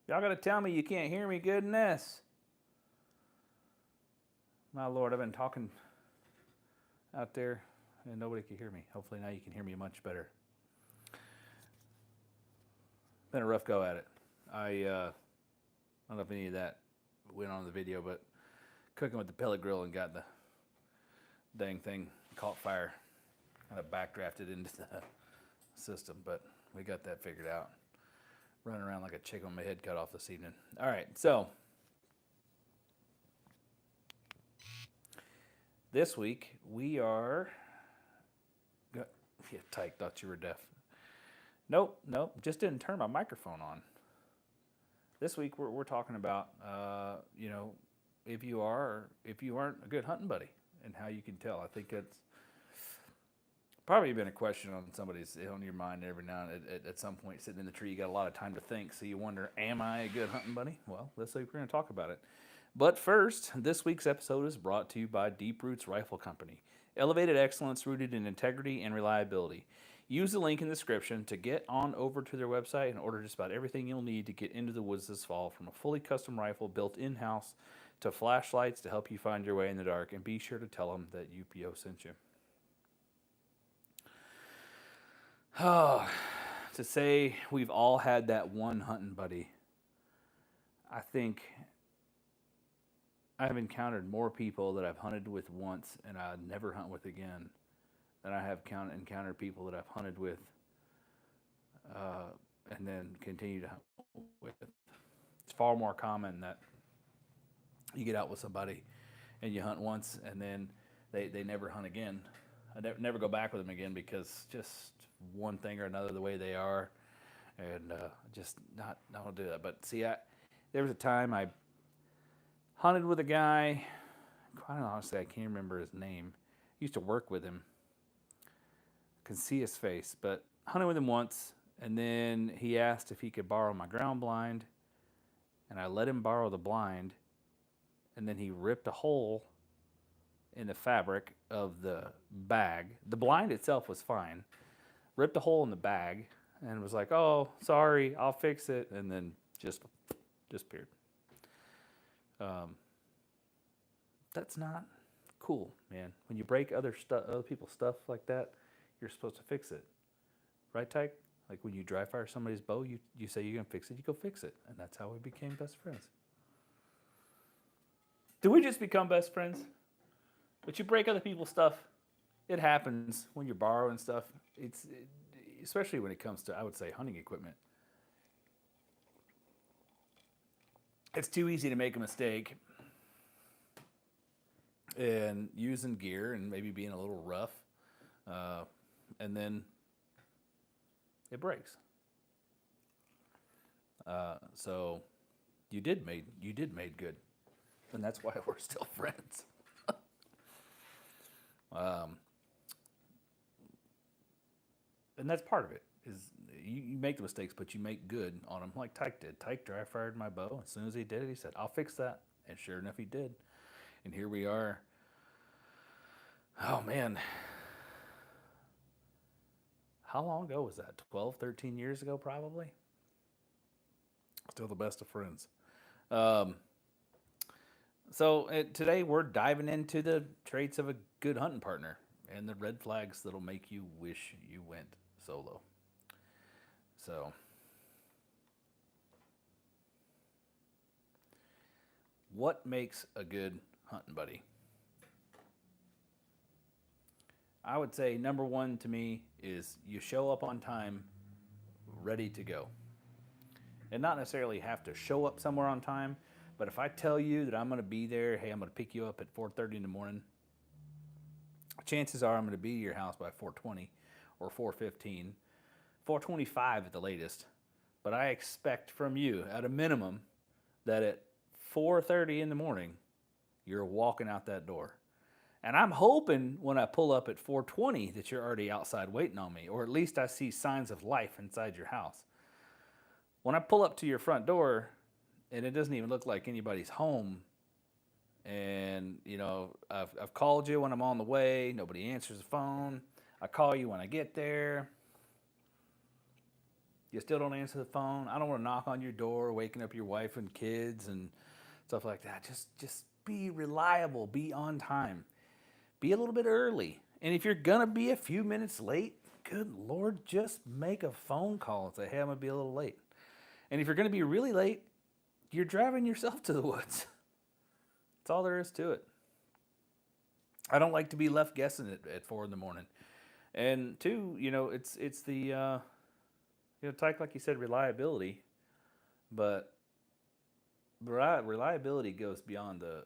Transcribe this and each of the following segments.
Y'all got to tell me you can't hear me good in this. My Lord, I've been talking out there and nobody can hear me. Hopefully now you can hear me much better. Been a rough go at it. I don't know if any of that went on the video, but cooking with the pellet grill and got the dang thing caught fire. Kind of backdrafted into the system, but we got that figured out. Running around like a chicken with my head cut off this evening. All right, so this week we are. Yeah, Tyke thought you were deaf. Nope, just didn't turn my microphone on. This week we're talking about, if you are or if you aren't a good hunting buddy and how you can tell. I think it's probably been a question on your mind every now and at some point. Sitting in the tree, you got a lot of time to think, so you wonder, am I a good hunting buddy? Well, this week we're going to talk about it. But first, this week's episode is brought to you by Deep Roots Rifle Company. Elevated excellence rooted in integrity and reliability. Use the link in the description to get on over to their website and order just about everything you'll need to get into the woods this fall, from a fully custom rifle built in-house to flashlights to help you find your way in the dark. And be sure to tell them that UPO sent you. Oh, to say we've all had that one hunting buddy. I think I've encountered more people that I've hunted with once and I'd never hunt with again than I have encountered people that I've hunted with and then continue to hunt with. It's far more common that you get out with somebody and you hunt once and then they never hunt again. I never go back with them again because just one thing or another, the way they are, and just not do that. But see, there was a time I hunted with a guy. Quite honestly, I can't remember his name. I used to work with him. I can see his face, but hunted with him once, and then he asked if he could borrow my ground blind, and I let him borrow the blind, and then he ripped a hole in the fabric of the bag. The blind itself was fine. Ripped a hole in the bag and was like, "Oh, sorry, I'll fix it," and then just disappeared. That's not cool, man. When you break other people's stuff like that, you're supposed to fix it, right, Tyke? Like when you dry fire somebody's bow, you say you're gonna fix it, you go fix it, and that's how we became best friends. Did we just become best friends? But you break other people's stuff. It happens when you're borrowing stuff. Especially when it comes to, I would say, hunting equipment. It's too easy to make a mistake and using gear and maybe being a little rough, and then it breaks. So you did made good, and that's why we're still friends. And that's part of it. Is you make the mistakes, but you make good on them, like Tyke did. Tyke dry fired my bow. As soon as he did it, he said, "I'll fix that," and sure enough, he did. And here we are. Oh man, how long ago was that? 12, 13 years ago, probably. Still the best of friends. Today we're diving into the traits of a good hunting partner and the red flags that'll make you wish you went solo. So, what makes a good hunting buddy? I would say number one to me is you show up on time, ready to go. And not necessarily have to show up somewhere on time, but if I tell you that I'm going to be there, hey, I'm going to pick you up at 4:30 in the morning, chances are I'm going to be at your house by 4:20 or 4:15, 4:25 at the latest. But I expect from you, at a minimum, that at 4:30 in the morning, you're walking out that door. And I'm hoping when I pull up at 4:20 that you're already outside waiting on me, or at least I see signs of life inside your house. When I pull up to your front door and it doesn't even look like anybody's home, and I've called you when I'm on the way, nobody answers the phone, I call you when I get there, You still don't answer the phone. I don't want to knock on your door, waking up your wife and kids and stuff like that. Just be reliable. Be on time. Be a little bit early. And if you're gonna be a few minutes late, good Lord, just make a phone call and say, hey, I'm gonna be a little late. And if you're gonna be really late, you're driving yourself to the woods. That's all there is to it. I don't like to be left guessing at 4 in the morning. And two, it's the like you said, reliability, but reliability goes beyond the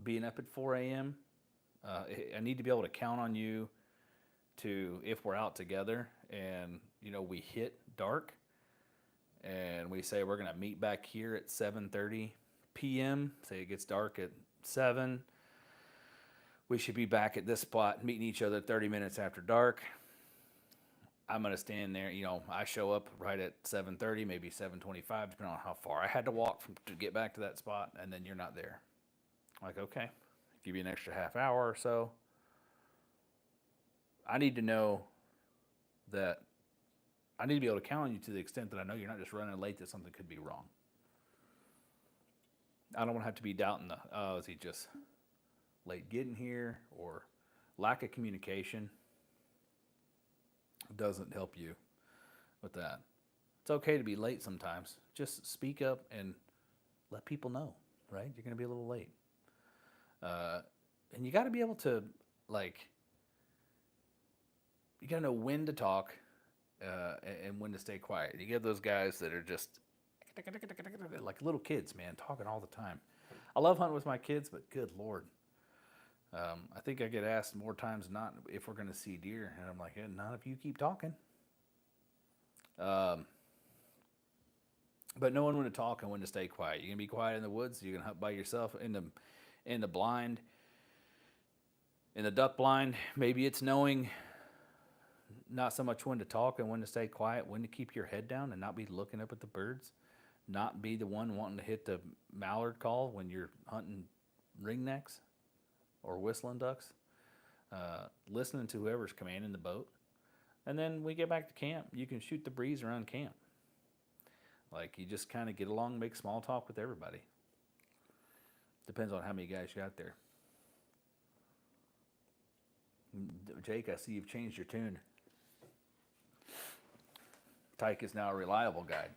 being up at 4 a.m. I need to be able to count on you to, if we're out together and we hit dark and we say we're gonna meet back here at 7:30 p.m. Say it gets dark at 7. We should be back at this spot meeting each other 30 minutes after dark. I'm going to stand there, I show up right at 7:30, maybe 7:25, depending on how far I had to walk to get back to that spot, and then you're not there. Like, okay, give you an extra half hour or so. I need to know that I need to be able to count on you to the extent that I know you're not just running late, that something could be wrong. I don't want to have to be doubting is he just late getting here, or lack of communication doesn't help you with that. It's okay to be late sometimes. Just speak up and let people know, right? You're going to be a little late. And you got to be able to, you got to know when to talk and when to stay quiet. You get those guys that are just like little kids, man, talking all the time. I love hunting with my kids, but good Lord. I think I get asked more times than not if we're going to see deer, and I'm like, not if you keep talking. But knowing when to talk and when to stay quiet. You're going to be quiet in the woods. You're going to hunt by yourself in the blind, in the duck blind. Maybe it's knowing not so much when to talk and when to stay quiet, when to keep your head down and not be looking up at the birds, not be the one wanting to hit the mallard call when you're hunting ringnecks or whistling ducks, listening to whoever's commanding the boat. And then we get back to camp. You can shoot the breeze around camp. Like, you just kind of get along, make small talk with everybody. Depends on how many guys you got there. Jake, I see you've changed your tune. Tyke is now a reliable guide.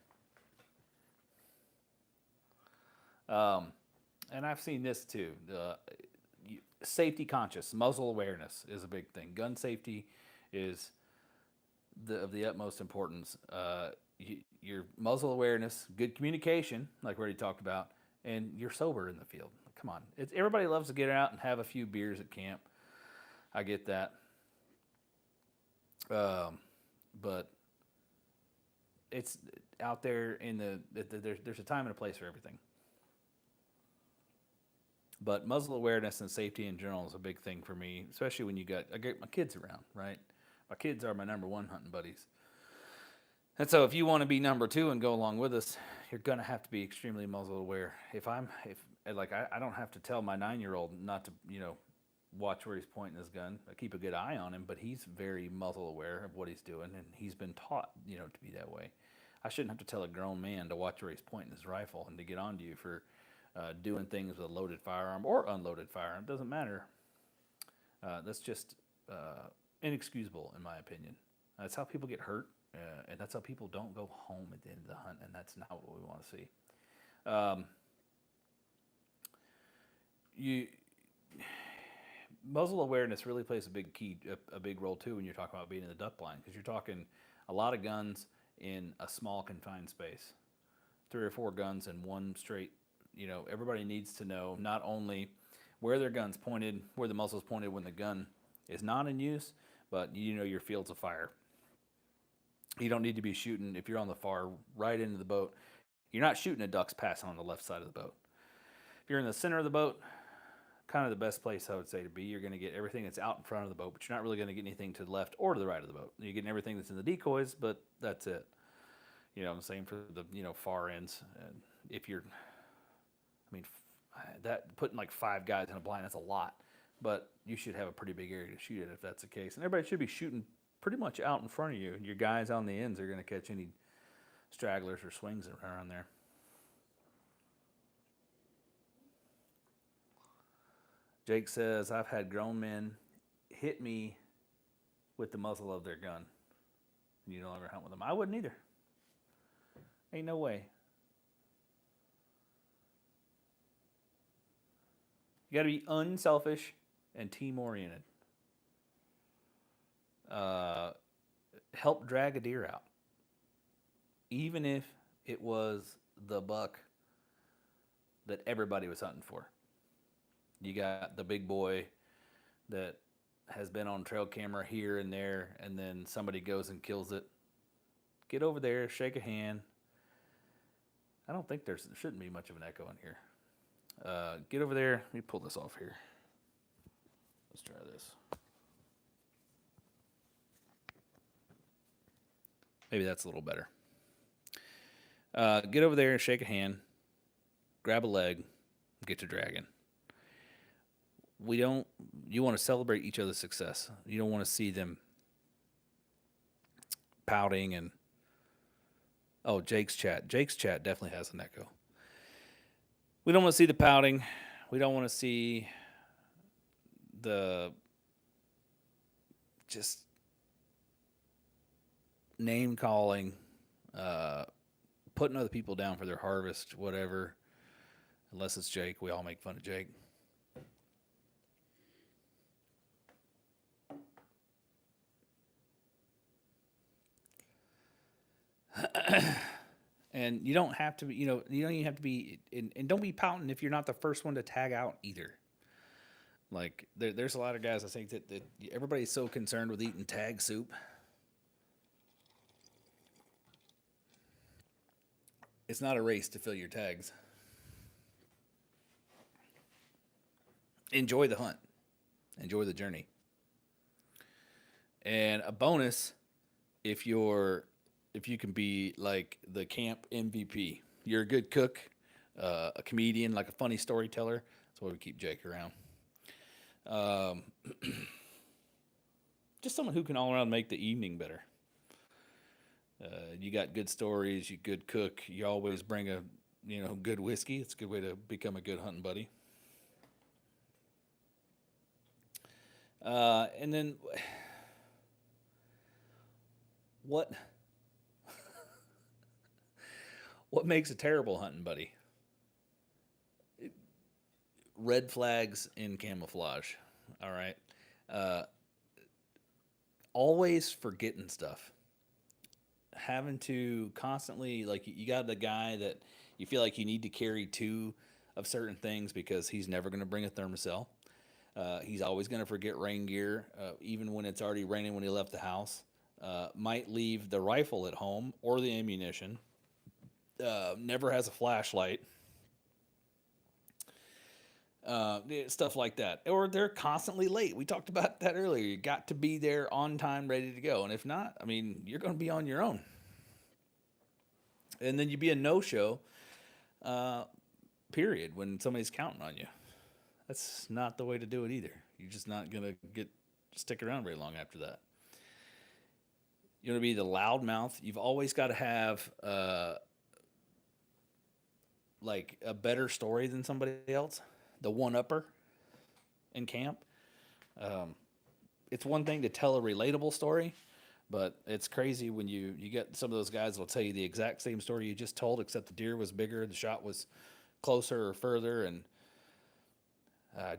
And I've seen this too. Safety conscious, muzzle awareness is a big thing. Gun safety is of the utmost importance. Your muzzle awareness, good communication, like we already talked about, and you're sober in the field. Come on. Everybody loves to get out and have a few beers at camp. I get that. But it's out there there's a time and a place for everything. But muzzle awareness and safety in general is a big thing for me, especially when I get my kids around, right? My kids are my number one hunting buddies. And so if you want to be number two and go along with us, you're going to have to be extremely muzzle aware. I don't have to tell my 9-year-old not to, watch where he's pointing his gun. I keep a good eye on him, but he's very muzzle aware of what he's doing, and he's been taught, to be that way. I shouldn't have to tell a grown man to watch where he's pointing his rifle and to get onto you for doing things with a loaded firearm or unloaded firearm. It doesn't matter. That's just inexcusable, in my opinion. That's how people get hurt, and that's how people don't go home at the end of the hunt, and that's not what we want to see. Muzzle awareness really plays a big role too when you're talking about being in the duck blind, because you're talking a lot of guns in a small confined space, 3 or 4 guns in one straight. Everybody needs to know not only where their gun's pointed, where the muzzle's pointed when the gun is not in use, but your fields of fire. You don't need to be shooting, if you're on the far right end of the boat, you're not shooting a duck's passing on the left side of the boat. If you're in the center of the boat, kind of the best place I would say to be. You're going to get everything that's out in front of the boat, but you're not really going to get anything to the left or to the right of the boat. You're getting everything that's in the decoys, but that's it. I'm saying for the far ends. If you're, that putting like 5 guys in a blind, that's a lot, but you should have a pretty big area to shoot it if that's the case. And everybody should be shooting pretty much out in front of you. Your guys on the ends are going to catch any stragglers or swings around there. Jake says, I've had grown men hit me with the muzzle of their gun. You no longer hunt with them. I wouldn't either. Ain't no way. You got to be unselfish and team oriented. Help drag a deer out, even if it was the buck that everybody was hunting for. You got the big boy that has been on trail camera here and there, and then somebody goes and kills it. Get over there, shake a hand. I don't think there shouldn't be much of an echo in here. Get over there. Let me pull this off here. Let's try this. Maybe that's a little better. Get over there and shake a hand. Grab a leg. Get to dragging. You want to celebrate each other's success. You don't want to see them pouting and, oh, Jake's chat definitely has an echo. We don't want to see the pouting. We don't want to see the just name calling, putting other people down for their harvest, whatever. Unless it's Jake. We all make fun of Jake. And you don't have to be, you don't even have to be, and don't be pouting if you're not the first one to tag out either. Like, there's a lot of guys, I think, that everybody's so concerned with eating tag soup. It's not a race to fill your tags. Enjoy the hunt. Enjoy the journey. And a bonus, if you can be like the camp MVP. You're a good cook, a comedian, like a funny storyteller. That's why we keep Jake around. Just someone who can all around make the evening better. You got good stories, you good cook, you always bring a good whiskey. It's a good way to become a good hunting buddy. And then what makes a terrible hunting buddy? Red flags in camouflage. All right. Always forgetting stuff. Having to constantly, like, you got the guy that you feel like you need to carry two of certain things because he's never going to bring a thermocell. He's always going to forget rain gear, even when it's already raining when he left the house. Might leave the rifle at home or the ammunition. Never has a flashlight. Stuff like that. Or they're constantly late. We talked about that earlier. You got to be there on time, ready to go. And if not, I mean, you're going to be on your own. And then you be a no-show, period, when somebody's counting on you. That's not the way to do it either. You're just not going to stick around very long after that. You're going to be the loudmouth. You've always got to have like a better story than somebody else. The one-upper in camp. It's one thing to tell a relatable story, but it's crazy when you get some of those guys that will tell you the exact same story you just told, except the deer was bigger, the shot was closer or further, and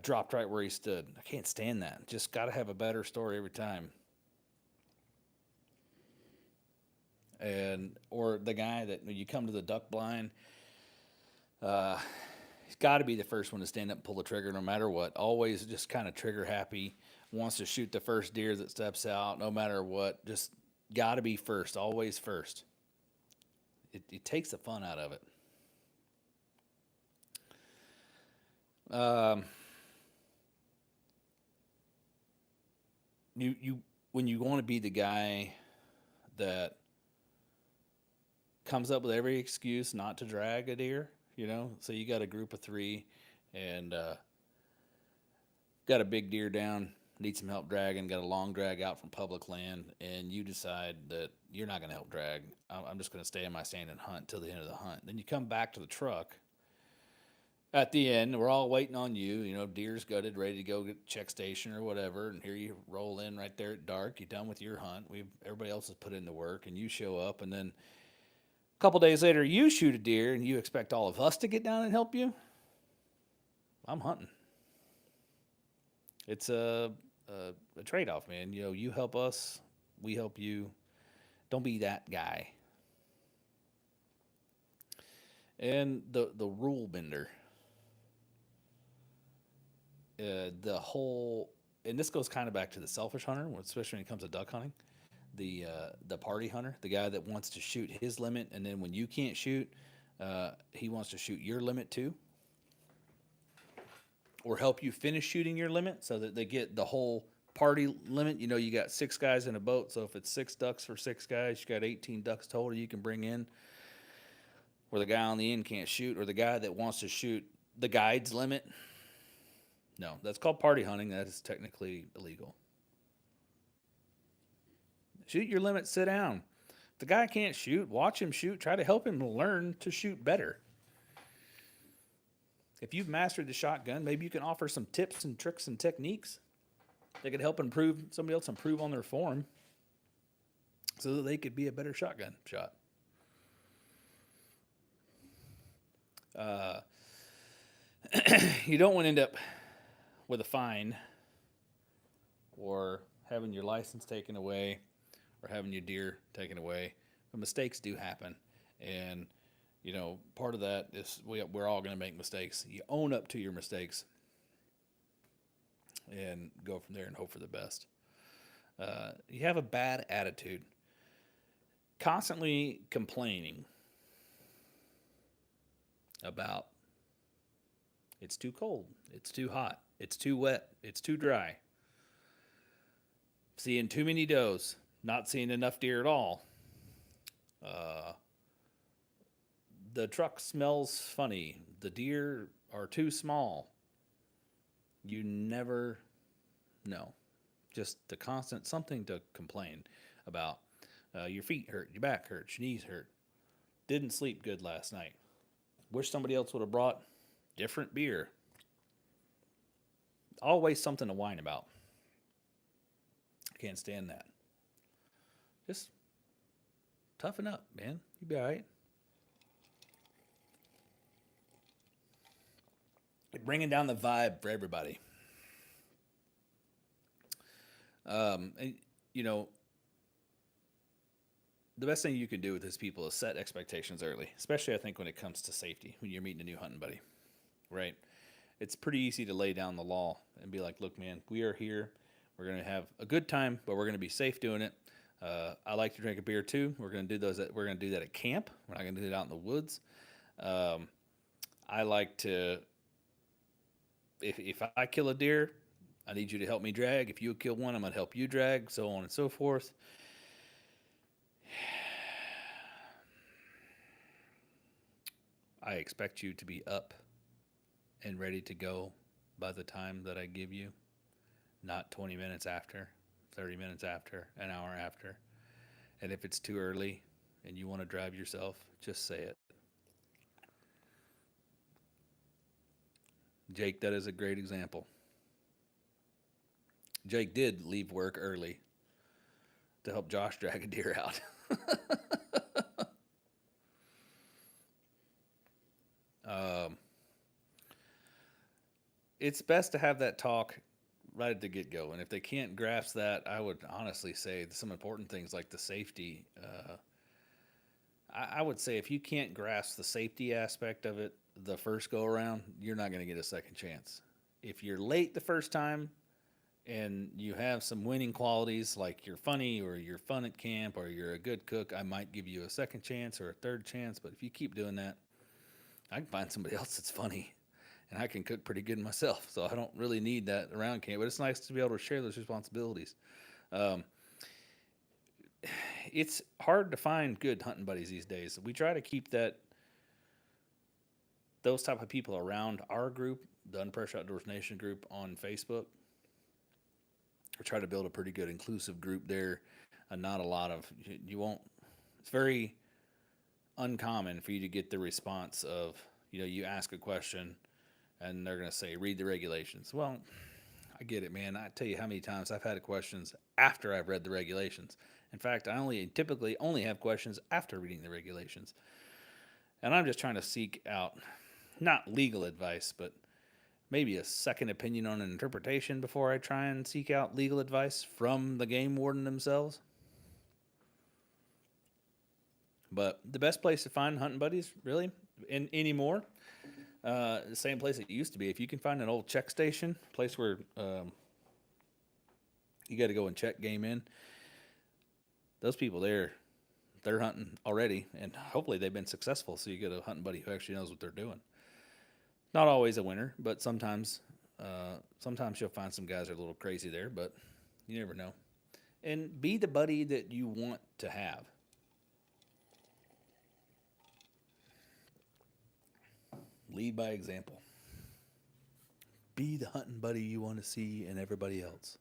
dropped right where he stood. I can't stand that. Just got to have a better story every time. Or the guy that when you come to the duck blind, he's got to be the first one to stand up and pull the trigger no matter what. Always just kind of trigger happy. Wants to shoot the first deer that steps out no matter what. Just got to be first. Always first. It takes the fun out of it. When you want to be the guy that comes up with every excuse not to drag a deer, so you got a group of 3 and got a big deer down need some help dragging, got a long drag out from public land, and you decide that you're not going to help drag. I'm just going to stay in my stand and hunt till the end of the hunt. Then you come back to the truck at the end. We're all waiting on you. You know, deer's gutted, ready to go get check station or whatever. And here you roll in right there at dark. You're done with your hunt. Everybody else has put in the work, and you show up. And then a couple days later, you shoot a deer, and you expect all of us to get down and help you. I'm hunting. It's a trade off, man. You know, you help us, we help you. Don't be that guy. And the rule bender, the whole, and this goes kind of back to the selfish hunter, especially when it comes to duck hunting. The party hunter, the guy that wants to shoot his limit, and then when you can't shoot, he wants to shoot your limit too, or help you finish shooting your limit so that they get the whole party limit. You know, you got 6 guys in a boat, so if it's 6 ducks for 6 guys, you got 18 ducks total you can bring in. Where the guy on the end can't shoot, or the guy that wants to shoot the guide's limit. No, that's called party hunting. That is technically illegal. Shoot your limit, sit down. If the guy can't shoot, watch him shoot. Try to help him learn to shoot better. If you've mastered the shotgun, maybe you can offer some tips and tricks and techniques that could help somebody else improve on their form so that they could be a better shotgun shot. You don't want to end up with a fine or having your license taken away or having your deer taken away. But mistakes do happen. And, you know, part of that is we're all going to make mistakes. You own up to your mistakes and go from there and hope for the best. You have a bad attitude. Constantly complaining about it's too cold, it's too hot, it's too wet, it's too dry. Seeing too many does, not seeing enough deer at all. The truck smells funny. The deer are too small. You never know. Just the constant something to complain about. Your feet hurt, your back hurts, your knees hurt. Didn't sleep good last night. Wish somebody else would have brought different beer. Always something to whine about. Can't stand that. Just toughen up, man. You'll be all right. You're bringing down the vibe for everybody. And, you know, the best thing you can do with these people is set expectations early, especially I think when it comes to safety, when you're meeting a new hunting buddy, right? It's pretty easy to lay down the law and be like, look, man, we are here. We're going to have a good time, but we're going to be safe doing it. I like to drink a beer too. We're going to do we're going to do that at camp. We're not going to do it out in the woods. I like to, if I kill a deer, I need you to help me drag. If you kill one, I'm going to help you drag, so on and so forth. I expect you to be up and ready to go by the time that I give you, not 20 minutes after, 30 minutes after, an hour after. And if it's too early and you want to drive yourself, just say it. Jake, that is a great example. Jake did leave work early to help Josh drag a deer out. It's best to have that talk right at the get-go. And if they can't grasp that, I would honestly say some important things like the safety. I would say if you can't grasp the safety aspect of it the first go-around, you're not going to get a second chance. If you're late the first time and you have some winning qualities like you're funny or you're fun at camp or you're a good cook, I might give you a second chance or a third chance. But if you keep doing that, I can find somebody else that's funny. And I can cook pretty good myself, so I don't really need that around camp. But it's nice to be able to share those responsibilities. It's hard to find good hunting buddies these days. We try to keep those type of people around our group, the Unpressure Outdoors Nation group on Facebook. I try to build a pretty good inclusive group there, and not a lot of you won't. It's very uncommon for you to get the response of you ask a question and they're going to say read the regulations. Well, I get it, man. I tell you how many times I've had questions after I've read the regulations. In fact, I only typically only have questions after reading the regulations. And I'm just trying to seek out not legal advice, but maybe a second opinion on an interpretation before I try and seek out legal advice from the game warden themselves. But the best place to find hunting buddies, really, anymore, the same place it used to be. If you can find an old check station, place where you got to go and check game in, those people there, they're hunting already, and hopefully they've been successful. So you get a hunting buddy who actually knows what they're doing. Not always a winner, but sometimes you'll find some guys that are a little crazy there, but you never know. And be the buddy that you want to have. Lead by example. Be the hunting buddy you want to see in everybody else.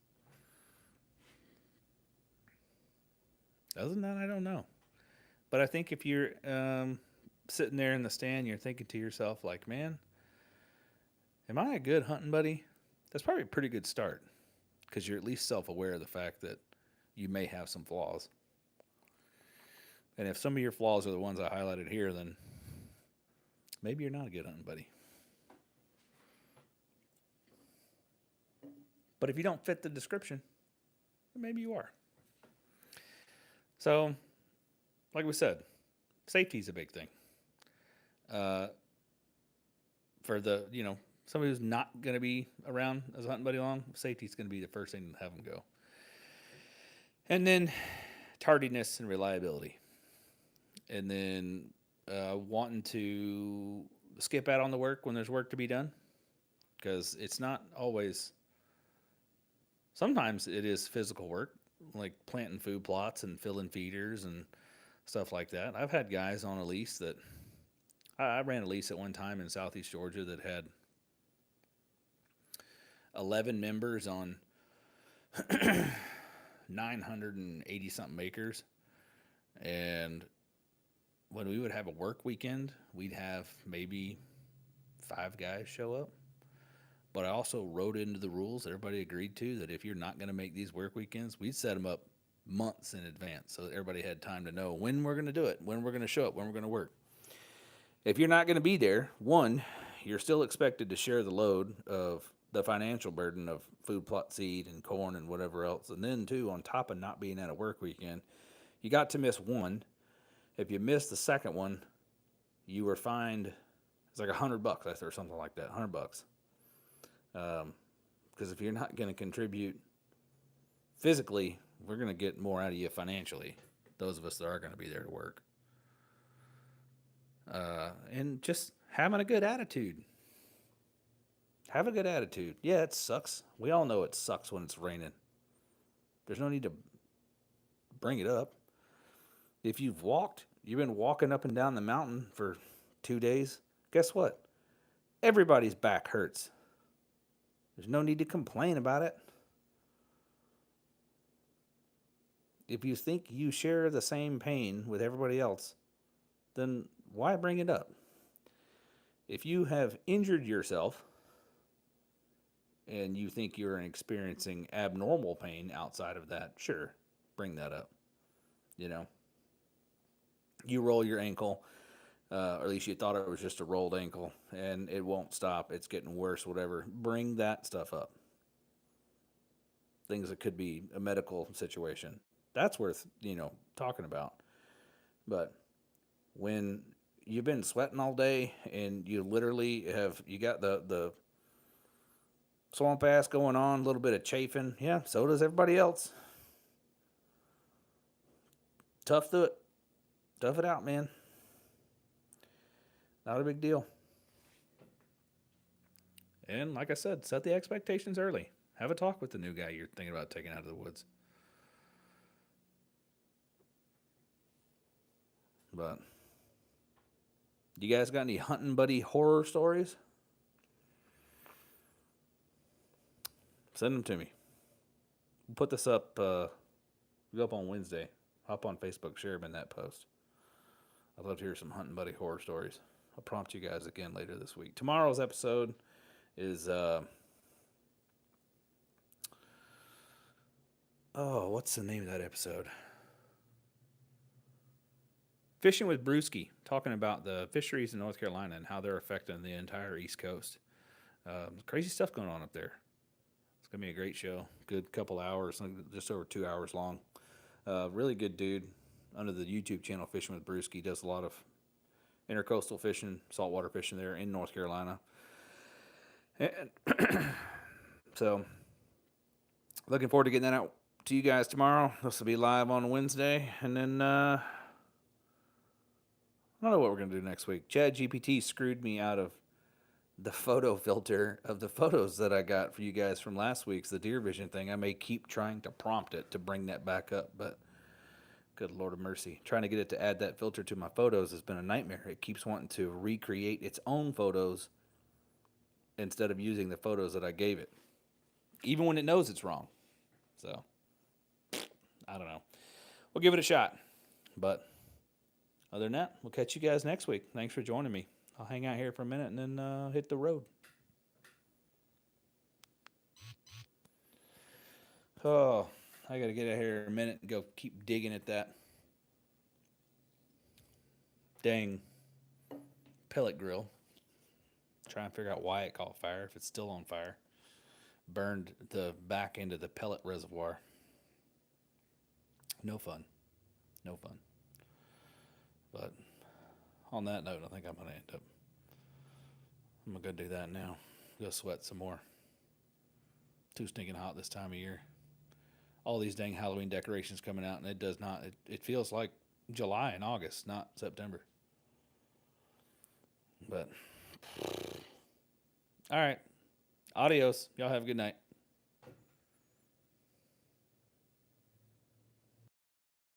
Other than that, I don't know. But I think if you're sitting there in the stand, you're thinking to yourself, like, man, am I a good hunting buddy? That's probably a pretty good start, because you're at least self-aware of the fact that you may have some flaws. And if some of your flaws are the ones I highlighted here, then maybe you're not a good hunting buddy. But if you don't fit the description, maybe you are. So, like we said, safety is a big thing. For the, somebody who's not going to be around as a hunting buddy long, safety is going to be the first thing to have them go. And then tardiness and reliability. And then wanting to skip out on the work when there's work to be done, because it's not always. Sometimes it is physical work, like planting food plots and filling feeders and stuff like that. I've had guys on a lease that I ran a lease at one time in Southeast Georgia that had 11 members on 980 something acres, and when we would have a work weekend, we'd have maybe 5 guys show up. But I also wrote into the rules that everybody agreed to that if you're not going to make these work weekends, we'd set them up months in advance so that everybody had time to know when we're going to do it, when we're going to show up, when we're going to work. If you're not going to be there, one, you're still expected to share the load of the financial burden of food plot seed and corn and whatever else. And then, two, on top of not being at a work weekend, you got to miss one. If you missed the second one, you were fined. It's like $100 or something like that. $100. Because if you're not going to contribute physically, we're going to get more out of you financially. Those of us that are going to be there to work. And just having a good attitude. Have a good attitude. Yeah, it sucks. We all know it sucks when it's raining. There's no need to bring it up. If you've been walking up and down the mountain for 2 days, guess what? Everybody's back hurts. There's no need to complain about it. If you think you share the same pain with everybody else, then why bring it up? If you have injured yourself and you think you're experiencing abnormal pain outside of that, sure, bring that up. You roll your ankle, or at least you thought it was just a rolled ankle, and it won't stop. It's getting worse, whatever. Bring that stuff up. Things that could be a medical situation. That's worth, talking about. But when you've been sweating all day and you literally you got the swamp ass going on, a little bit of chafing. Yeah, so does everybody else. Tough it out, man. Not a big deal. And like I said, set the expectations early. Have a talk with the new guy you're thinking about taking out of the woods. But you guys got any hunting buddy horror stories? Send them to me. We'll put this up. Go up on Wednesday. Hop on Facebook, share them in that post. I'd love to hear some hunting buddy horror stories. I'll prompt you guys again later this week. Tomorrow's episode is what's the name of that episode? Fishing with Brewski, talking about the fisheries in North Carolina and how they're affecting the entire East Coast. Crazy stuff going on up there. It's going to be a great show. Good couple hours, just over 2 hours long. Really good dude. Under the YouTube channel Fishing with Brewski, does a lot of intercoastal fishing, saltwater fishing there in North Carolina. And so, looking forward to getting that out to you guys tomorrow. This will be live on Wednesday. And then, I don't know what we're going to do next week. ChatGPT screwed me out of the photo filter of the photos that I got for you guys from last week's, the deer vision thing. I may keep trying to prompt it to bring that back up, but good Lord of mercy. Trying to get it to add that filter to my photos has been a nightmare. It keeps wanting to recreate its own photos instead of using the photos that I gave it, even when it knows it's wrong. So, I don't know. We'll give it a shot. But other than that, we'll catch you guys next week. Thanks for joining me. I'll hang out here for a minute and then hit the road. Oh, I got to get out here in a minute and go keep digging at that dang pellet grill. Try and figure out why it caught fire, if it's still on fire. Burned the back end of the pellet reservoir. No fun. No fun. But on that note, I think I'm going to go do that now. Go sweat some more. Too stinking hot this time of year. All these dang Halloween decorations coming out, and it does not. It feels like July and August, not September. But, all right. Adios. Y'all have a good night.